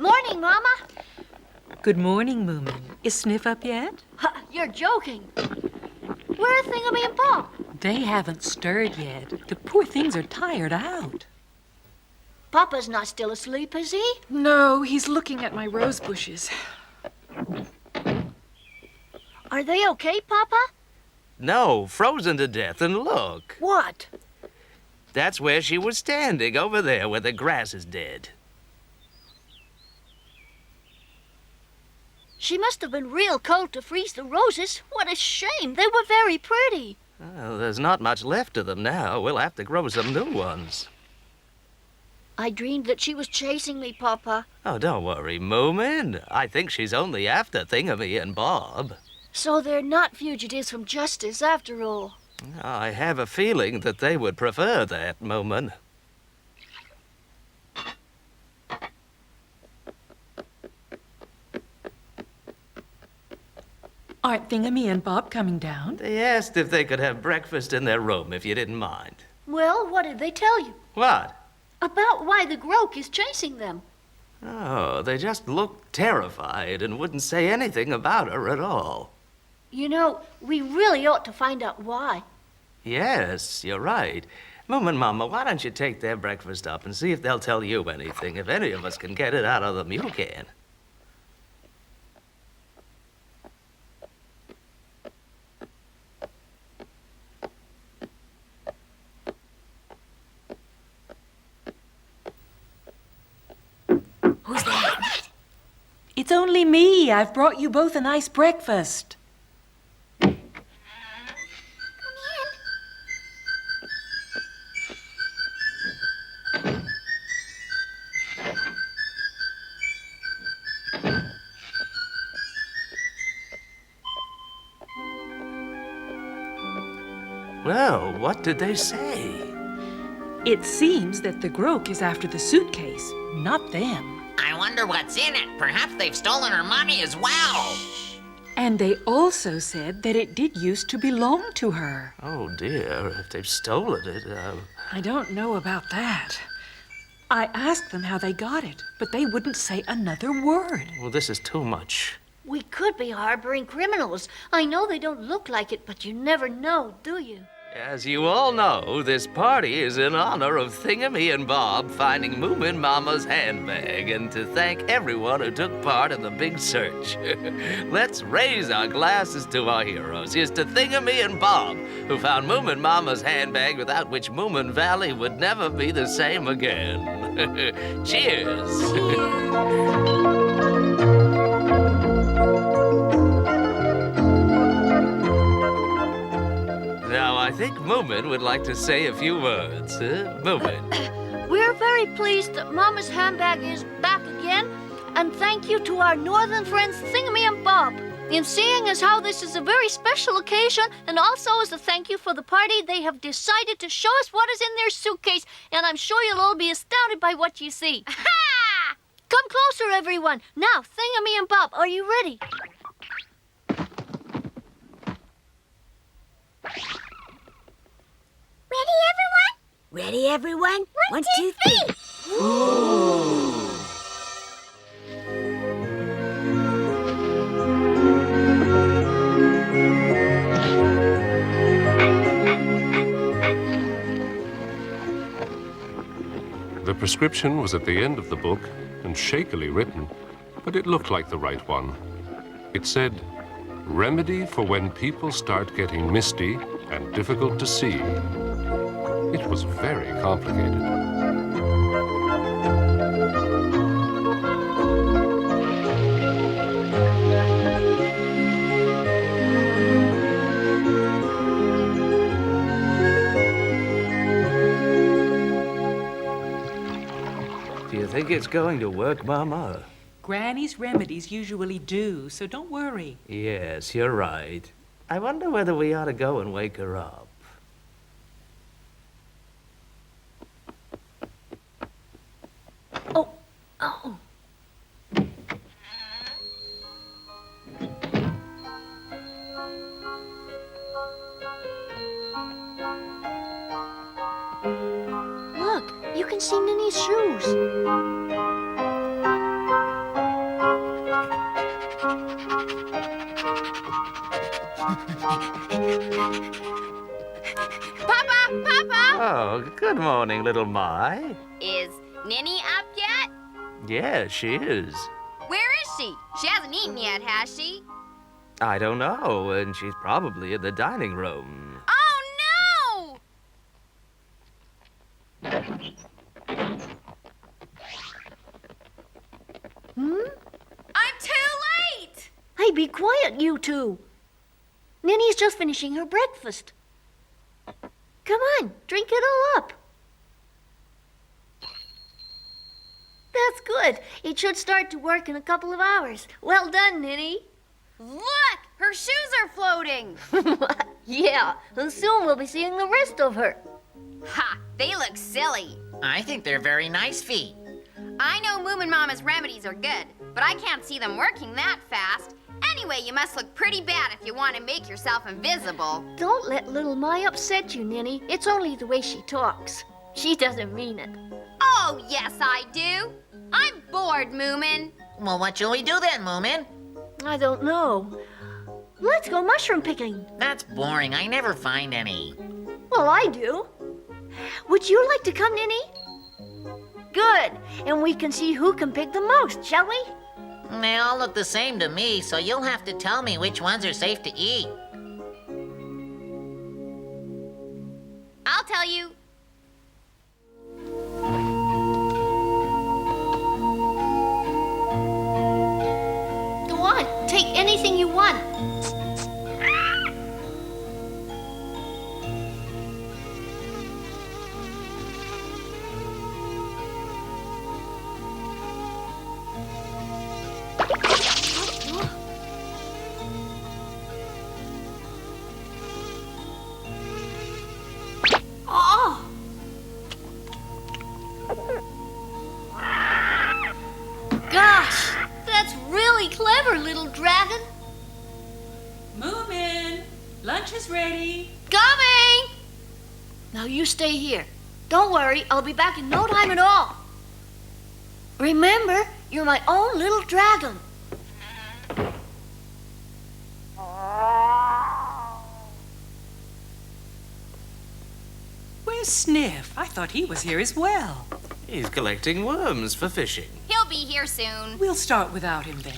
Morning, Mama. Good morning, Moomin. Is Sniff up yet? You're joking. Where are Thingamy and Bob? They haven't stirred yet. The poor things are tired out. Papa's not still asleep, is he? No, he's looking at my rose bushes. Are they okay, Papa? No, frozen to death, and look. What? That's where she was standing, over there where the grass is dead. She must have been real cold to freeze the roses. What a shame. They were very pretty. Well, there's not much left of them now. We'll have to grow some new ones. I dreamed that she was chasing me, Papa. Oh, don't worry, Moomin. I think she's only after Thingamy and Bob. So they're not fugitives from justice after all. I have a feeling that they would prefer that, Moomin. Aren't Thingamy and Bob coming down? They asked if they could have breakfast in their room, if you didn't mind. Well, what did they tell you? What? About why the Groke is chasing them. Oh, they just looked terrified and wouldn't say anything about her at all. You know, we really ought to find out why. Yes, you're right. Moomin Mama, why don't you take their breakfast up and see if they'll tell you anything? If any of us can get it out of them, you can. Who's that? It's only me. I've brought you both a nice breakfast. Well, what did they say? It seems that the Groke is after the suitcase, not them. I wonder what's in it. Perhaps they've stolen her money as well. And they also said that it did used to belong to her. Oh, dear, if they've stolen it, I don't know about that. I asked them how they got it, but they wouldn't say another word. Well, this is too much. We could be harboring criminals. I know they don't look like it, but you never know, do you? As you all know, this party is in honor of Thingamy and Bob finding Moomin Mama's handbag and to thank everyone who took part in the big search. Let's raise our glasses to our heroes. Here's to Thingamy and Bob, who found Moomin Mama's handbag without which Moominvalley would never be the same again. Cheers! Now, I think Moomin would like to say a few words. Moomin. We're very pleased that Mama's handbag is back again, and thank you to our northern friends Thingamy and Bob. In seeing as how this is a very special occasion, and also as a thank you for the party, they have decided to show us what is in their suitcase, and I'm sure you'll all be astounded by what you see. Ha! Come closer, everyone. Now, Thingamy and Bob, are you ready? Ready, everyone? One, two, three. Ooh. The prescription was at the end of the book and shakily written, but it looked like the right one. It said, "Remedy for when people start getting misty and difficult to see." It was very complicated. Do you think it's going to work, Mama? Granny's remedies usually do, so don't worry. Yes, you're right. I wonder whether we ought to go and wake her up. Oh. Look, you can see Ninny's shoes. Papa! Papa! Oh, good morning, little Mai. Is Ninny up yet? Yeah, she is. Where is she? She hasn't eaten yet, has she? I don't know, and she's probably in the dining room. Oh, no! I'm too late! Hey, be quiet, you two. Ninny's just finishing her breakfast. Come on, drink it all up. That's good. It should start to work in a couple of hours. Well done, Ninny. Look! Her shoes are floating! Yeah, and soon we'll be seeing the rest of her. Ha! They look silly. I think they're very nice feet. I know Moomin Mama's remedies are good, but I can't see them working that fast. Anyway, you must look pretty bad if you want to make yourself invisible. Don't let little Mai upset you, Ninny. It's only the way she talks. She doesn't mean it. Oh, yes, I do. I'm bored, Moomin. Well, what shall we do then, Moomin? I don't know. Let's go mushroom picking. That's boring. I never find any. Well, I do. Would you like to come, Ninny? Good. And we can see who can pick the most, shall we? They all look the same to me, so you'll have to tell me which ones are safe to eat. I'll tell you. Go on, take anything you want. Oh! Gosh, that's really clever, little dragon. Moomin, lunch is ready. Coming! Now you stay here. Don't worry, I'll be back in no time at all. Remember, you're my own little dragon. Where's Sniff? I thought he was here as well. He's collecting worms for fishing. He'll be here soon. We'll start without him then.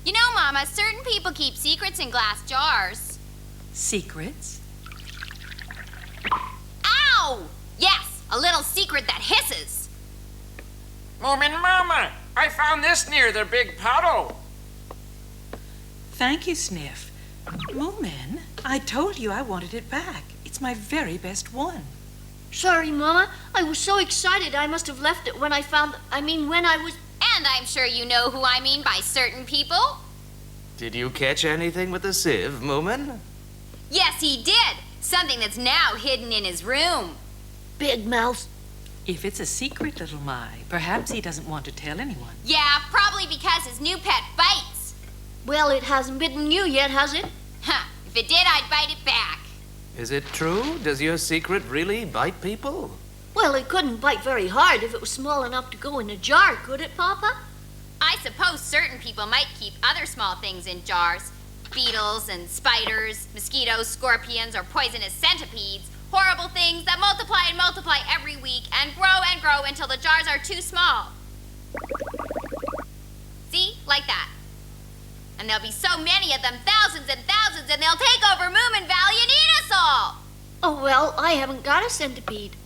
You know, Mama, certain people keep secrets in glass jars. Secrets? Ow! Yes, a little secret that hisses. Moomin Mama, I found this near the big puddle. Thank you, Sniff. Moomin, I told you I wanted it back. It's my very best one. Sorry, Mama. I was so excited I must have left it when I was... And I'm sure you know who I mean by certain people. Did you catch anything with the sieve, Moomin? Yes, he did. Something that's now hidden in his room. Big mouth. If it's a secret, little Mai, perhaps he doesn't want to tell anyone. Yeah, probably because his new pet bites. Well, it hasn't bitten you yet, has it? Huh, if it did, I'd bite it back. Is it true? Does your secret really bite people? Well, it couldn't bite very hard if it was small enough to go in a jar, could it, Papa? I suppose certain people might keep other small things in jars. Beetles and spiders, mosquitoes, scorpions, or poisonous centipedes. Horrible things that multiply and multiply every week and grow until the jars are too small. See? Like that. And there'll be so many of them, thousands and thousands, and they'll take over Moominvalley and eat us all! Oh, well, I haven't got a centipede.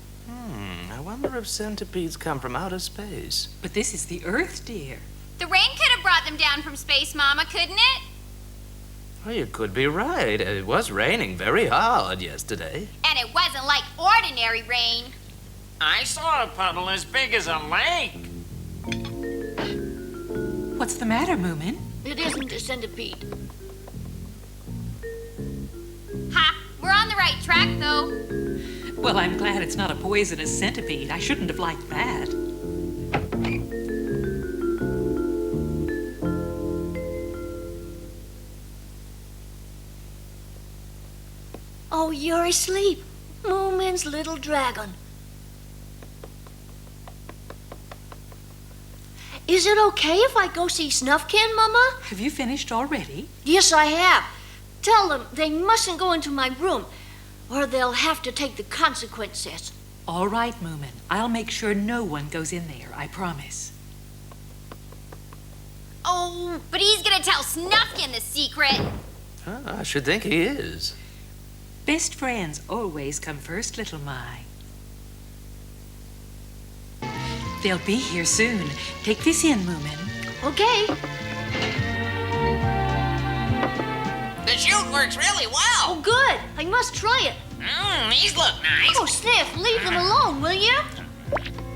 I wonder if centipedes come from outer space. But this is the Earth, dear. The rain could have brought them down from space, Mama, couldn't it? Well, you could be right. It was raining very hard yesterday. And it wasn't like ordinary rain. I saw a puddle as big as a lake. What's the matter, Moomin? It isn't a centipede. Ha! We're on the right track, though. Well, I'm glad it's not a poisonous centipede. I shouldn't have liked that. Oh, you're asleep. Moomin's little dragon. Is it okay if I go see Snufkin, Mama? Have you finished already? Yes, I have. Tell them they mustn't go into my room. or they'll have to take the consequences. All right, Moomin. I'll make sure no one goes in there, I promise. Oh, but he's gonna tell Snufkin the secret. I should think he is. Best friends always come first, little My. They'll be here soon. Take this in, Moomin. Okay. The chute works really well. Oh, good. I must try it. These look nice. Oh, Sniff, leave them alone, will you?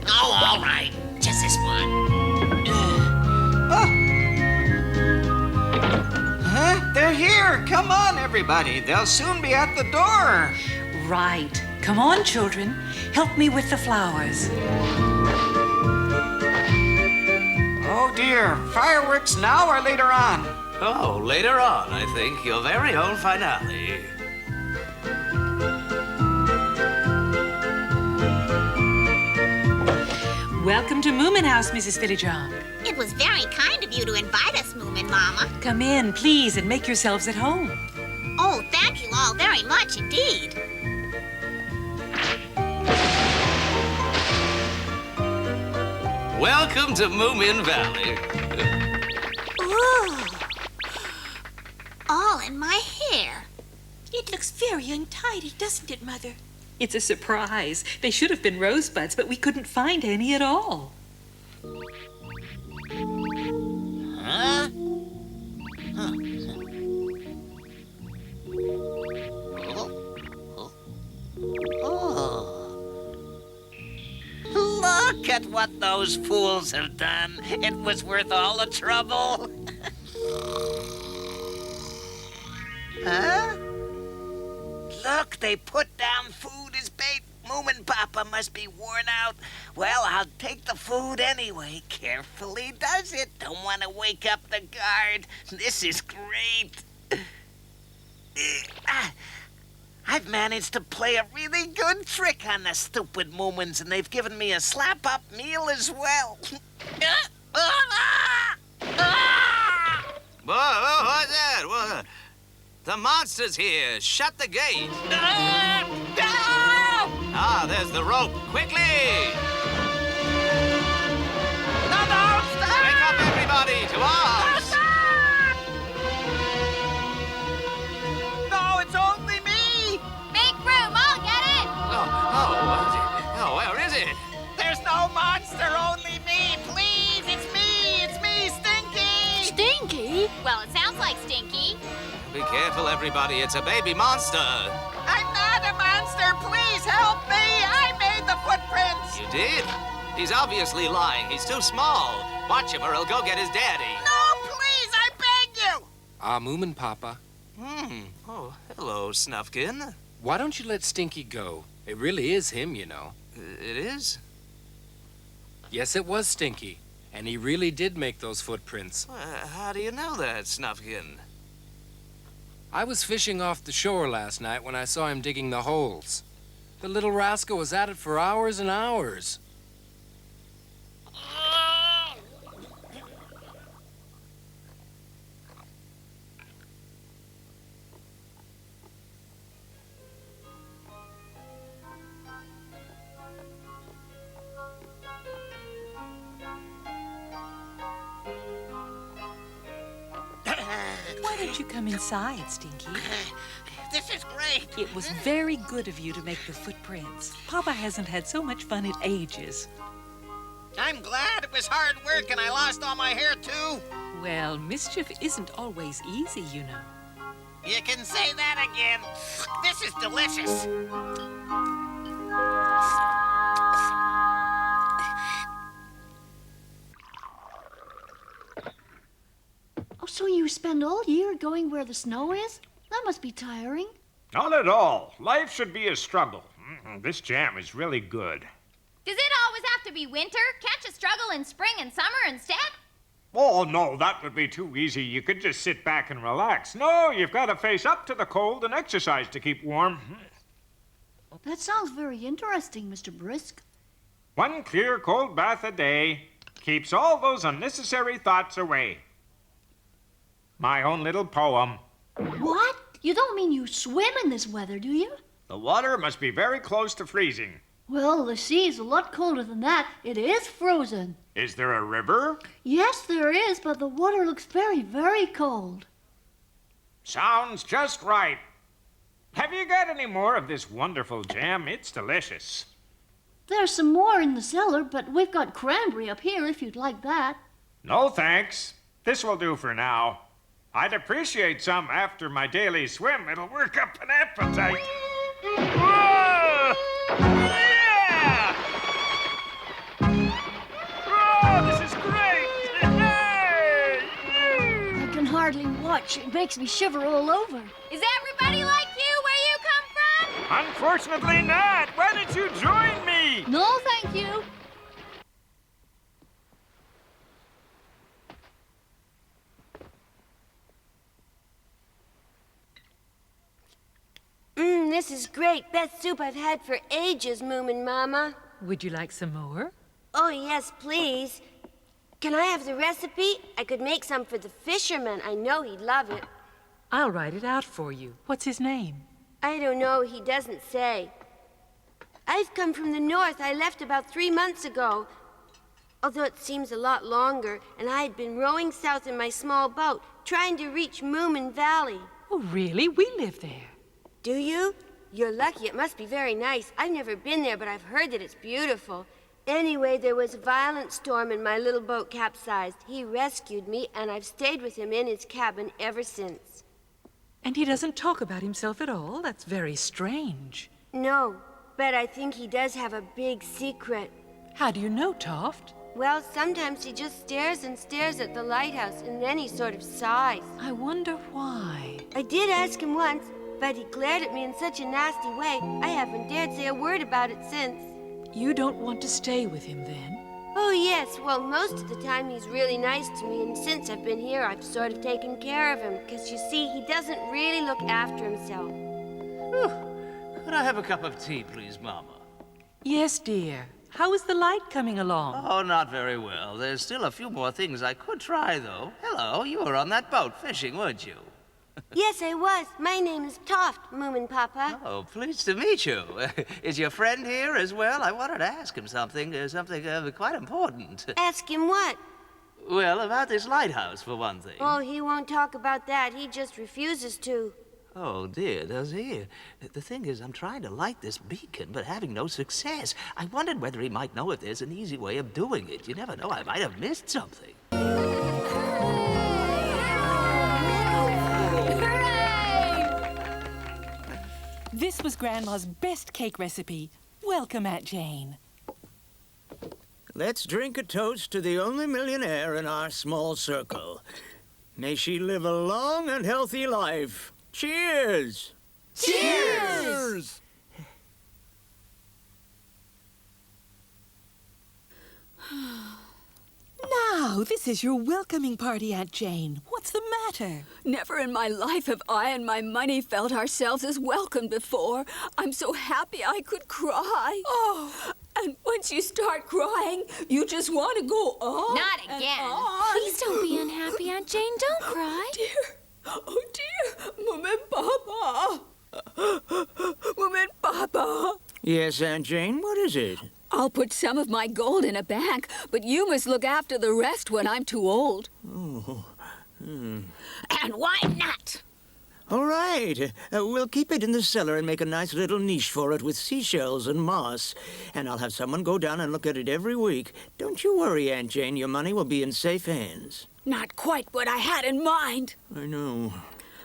Oh, all right. Just this one. Huh? They're here. Come on, everybody. They'll soon be at the door. Right. Come on, children. Help me with the flowers. Oh, dear. Fireworks now or later on? Oh, later on, I think. Your very own finale. Welcome to Moomin House, Mrs. Filijon. It was very kind of you to invite us, Moomin Mama. Come in, please, and make yourselves at home. Oh, thank you all very much indeed. Welcome to Moominvalley. Ooh. All in my hair. It looks very untidy, doesn't it, Mother? It's a surprise. They should have been rosebuds, but we couldn't find any at all. Huh? Look at what those fools have done. It was worth all the trouble. Huh? Look, they put down food as bait. Moomin Papa must be worn out. Well, I'll take the food anyway. Carefully does it. Don't want to wake up the guard. This is great. I've managed to play a really good trick on the stupid Moomins, and they've given me a slap-up meal as well. Whoa, what's that? What? The monster's here. Shut the gate. Ah, there's the rope. Quickly! No, stop! Wake up, everybody, to arms! No, it's only me. Make room, I'll get it. Oh, where is it? There's no monster, only me. Please, it's me, Stinky. Stinky? Well, it sounds like Stinky. Be careful, everybody. It's a baby monster. I'm not a monster. Please help me. I made the footprints. You did? He's obviously lying. He's too small. Watch him or he'll go get his daddy. No, please, I beg you. Moomin Papa. Oh, hello, Snufkin. Why don't you let Stinky go? It really is him, you know. It is? Yes, it was Stinky. And he really did make those footprints. How do you know that, Snufkin? I was fishing off the shore last night when I saw him digging the holes. The little rascal was at it for hours and hours. Why don't you come inside, Stinky? This is great. It was very good of you to make the footprints. Papa hasn't had so much fun in ages. I'm glad it was hard work and I lost all my hair, too. Well, mischief isn't always easy, you know. You can say that again. This is delicious. Oh, so you spend all year going where the snow is? That must be tiring. Not at all. Life should be a struggle. This jam is really good. Does it always have to be winter? Can't you struggle in spring and summer instead? Oh, no, that would be too easy. You could just sit back and relax. No, you've got to face up to the cold and exercise to keep warm. That sounds very interesting, Mr. Brisk. One clear, cold bath a day keeps all those unnecessary thoughts away. My own little poem. What? You don't mean you swim in this weather, do you? The water must be very close to freezing. Well, the sea is a lot colder than that. It is frozen. Is there a river? Yes, there is, but the water looks very, very cold. Sounds just right. Have you got any more of this wonderful jam? It's delicious. There's some more in the cellar, but we've got cranberry up here if you'd like that. No thanks. This will do for now. I'd appreciate some after my daily swim. It'll work up an appetite. Whoa! Yeah! Oh, this is great! I can hardly watch. It makes me shiver all over. Is everybody like you where you come from? Unfortunately not. Why don't you join me? No, thank you. This is great. Best soup I've had for ages, Moomin Mama. Would you like some more? Oh, yes, please. Can I have the recipe? I could make some for the fisherman. I know he'd love it. I'll write it out for you. What's his name? I don't know. He doesn't say. I've come from the north. I left about 3 months ago. Although it seems a lot longer, and I had been rowing south in my small boat, trying to reach Moominvalley. Oh, really? We live there. Do you? You're lucky. It must be very nice. I've never been there, but I've heard that it's beautiful. Anyway, there was a violent storm and my little boat capsized. He rescued me, and I've stayed with him in his cabin ever since. And he doesn't talk about himself at all? That's very strange. No, but I think he does have a big secret. How do you know, Toft? Well, sometimes he just stares and stares at the lighthouse, and then he sort of sighs. I wonder why. I did ask him once, but he glared at me in such a nasty way, I haven't dared say a word about it since. You don't want to stay with him, then? Oh, yes. Well, most of the time he's really nice to me, and since I've been here, I've sort of taken care of him, because you see, he doesn't really look after himself. Could I have a cup of tea, please, Mama? Yes, dear. How is the light coming along? Oh, not very well. There's still a few more things I could try, though. Hello, you were on that boat fishing, weren't you? Yes, I was. My name is Toft, Moomin Papa. Oh, pleased to meet you. Is your friend here as well? I wanted to ask him something quite important. Ask him what? Well, about this lighthouse, for one thing. Oh, he won't talk about that. He just refuses to. Oh, dear, does he? The thing is, I'm trying to light this beacon, but having no success. I wondered whether he might know if there's an easy way of doing it. You never know, I might have missed something. This was Grandma's best cake recipe. Welcome, Aunt Jane. Let's drink a toast to the only millionaire in our small circle. May she live a long and healthy life. Cheers! Cheers! Now, this is your welcoming party, Aunt Jane. What's the matter? Never in my life have I and my money felt ourselves as welcome before. I'm so happy I could cry. Oh, and once you start crying, you just want to go on. Not again. On. Please don't be unhappy, Aunt Jane. Don't cry. Oh, dear. Moomin Papa. Moomin Papa. Yes, Aunt Jane, what is it? I'll put some of my gold in a bank, but you must look after the rest when I'm too old. Oh. And why not? All right. We'll keep it in the cellar and make a nice little niche for it with seashells and moss. And I'll have someone go down and look at it every week. Don't you worry, Aunt Jane. Your money will be in safe hands. Not quite what I had in mind. I know.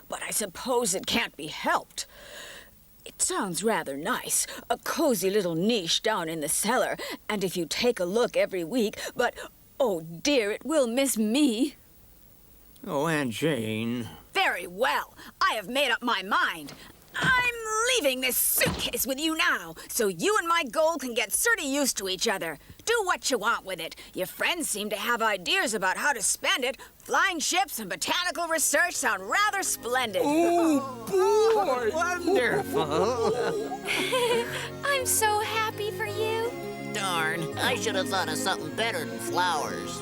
But I suppose it can't be helped. It sounds rather nice, a cozy little niche down in the cellar, and if you take a look every week, but, oh dear, it will miss me. Oh, Aunt Jane. Very well. I have made up my mind. I'm leaving this suitcase with you now, so you and my gold can get sort of used to each other. Do what you want with it. Your friends seem to have ideas about how to spend it. Flying ships and botanical research sound rather splendid. Oh, boy! Wonderful! I'm so happy for you. Darn, I should have thought of something better than flowers.